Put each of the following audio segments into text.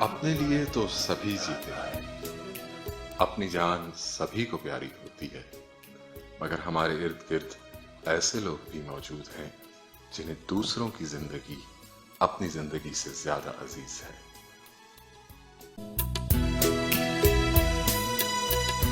अपने लिए तो सभी जीते हैं, अपनी जान सभी को प्यारी होती है, मगर हमारे इर्द गिर्द ऐसे लोग भी मौजूद हैं जिन्हें दूसरों की जिंदगी अपनी जिंदगी से ज्यादा अजीज है।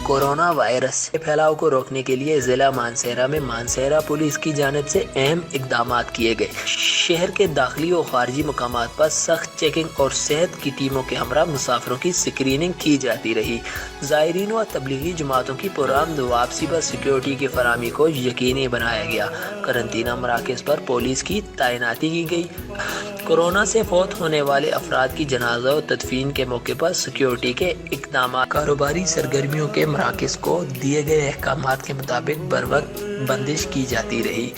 कोरोना वायरस के फैलाव को रोकने के लिए जिला मानसेरा में मानसेरा पुलिस की जानिब से अहम इकदाम किए गए। शहर के दाखिली और खारजी मकामात पर सख्त चेकिंग और सेहत की टीमों के हमरा मुसाफिरों की स्क्रीनिंग की जाती रही। ज़ायरीन व तबलीगी जमातों की पुरामद वापसी पर सिक्योरिटी की फराहमी को यकीनी बनाया गया। करंतना मराकज़ पर पुलिस की तैनाती की गई। कोरोना से फौत होने वाले अफराद की जनाजा और तदफीन के मौके पर सिक्योरिटी के इकदाम। कारोबारी सरगर्मियों के मराकज़ को दिए गए अहकामात के मुताबिक बर वक्त बंदिश की जाती रही।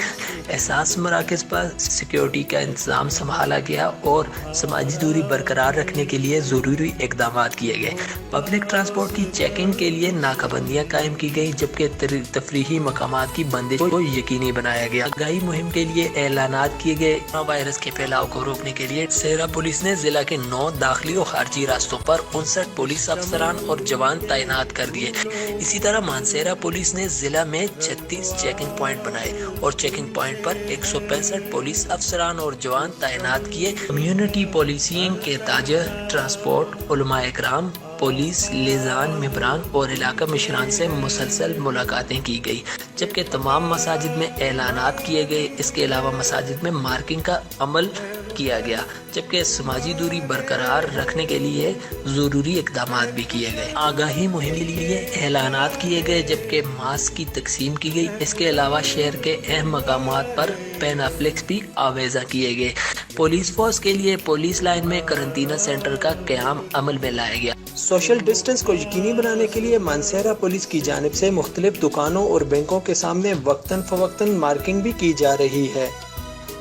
एहसास मराकज़ पर सिक्योरिटी का इंतजाम संभाला गया और समाजी दूरी बरकरार रखने के लिए ज़रूरी इकदाम किए गए। पब्लिक ट्रांसपोर्ट की चेकिंग के लिए नाकाबंदियाँ कायम की गई, जबकि तफरीही मकामात की बंदिश को यकीनी बनाया गया। आगाही मुहिम के लिए ऐलानात किए गए। कोरोना वायरस के फैलाव को रोकने के लिए सेरा पुलिस ने जिला के 9 दाखिली और खारजी रास्तों पर 59 पुलिस अफसरान और जवान तैनात कर दिए। इसी तरह मानसेरा पुलिस ने जिला में 36 चेकिंग पॉइंट बनाए और चेकिंग पॉइंट पर 165 पुलिस अफसरान और जवान तैनात किए। कम्युनिटी पोलिसिंग के ताजर ट्रांसपोर्ट उलमाए कराम, पुलिस लिजान मिबरान और इलाका मिशरान से मुसलसल मुलाकातें की गई, जबकि तमाम मसाजिद में ऐलानात किए गए। इसके अलावा मसाजिद में मार्किंग का अमल किया गया, जबकि समाजी दूरी बरकरार रखने के लिए ज़रूरी इकदाम भी किए गए। आगाही मुहिम के लिए ऐलानात किए गए, जबकि मास्क की तकसीम की गई। इसके अलावा शहर के अहम मकामात पर पेनाफ्लेक्स भी आवेजा किए गए। पुलिस फोर्स के लिए पुलिस लाइन में करंतना सेंटर का क़याम अमल में लाया गया। सोशल डिस्टेंस को यकीनी बनाने के लिए मानसेरा पुलिस की जानिब से मुख्तलिफ दुकानों और बैंकों के सामने वक्तन फवक्तन मार्किंग भी की जा रही है।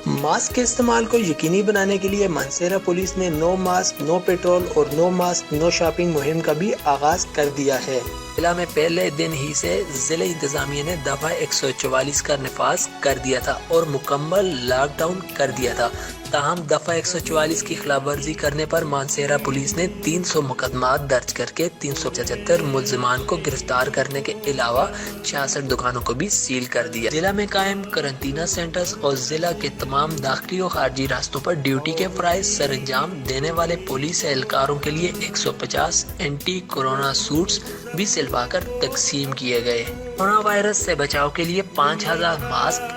मास्क के इस्तेमाल को यकीनी बनाने के लिए मानसेरा पुलिस ने नो मास्क नो पेट्रोल और नो मास्क नो शॉपिंग मुहिम का भी आगाज कर दिया है। जिला में पहले दिन ही से जिला इंतजामिया ने दफा 144 का नफाज कर दिया था और मुकम्मल लॉकडाउन कर दिया था। ताहम दफा 144 की खिलाफ वर्जी करने पर मानसेरा पुलिस ने 300 मुकदमा दर्ज करके 375 मुल्जिमान को गिरफ्तार करने के अलावा 66 दुकानों को भी सील कर दिया। जिला में कायम करंतना सेंटर्स और जिला के तमाम दाखिली और खारजी रास्तों पर ड्यूटी के फराइज सरंजाम देने वाले पुलिस एहलकारों के लिए 150 एंटी कोरोना सूट्स भी सिलवाकर तकसीम किए गए। कोरोना वायरस से बचाव के लिए 5000 मास्क,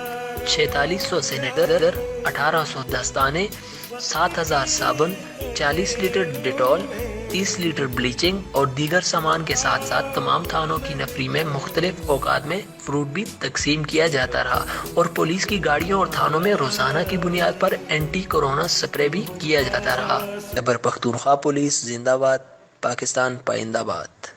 4600 सैनिटाइजर, 1800 दस्ताने, 7000 साबुन, 40 लीटर डिटॉल, 30 लीटर ब्लीचिंग और दीगर सामान के साथ साथ तमाम थानों की नफरी में मुख्तलिफ औकात में फ्रूट भी तकसीम किया जाता रहा और पुलिस की गाड़ियों और थानों में रोजाना की बुनियाद पर एंटी कोरोना स्प्रे भी किया जाता रहा। खैबर पख्तूनख्वा पुलिस जिंदाबाद, पाकिस्तान पाइंदाबाद।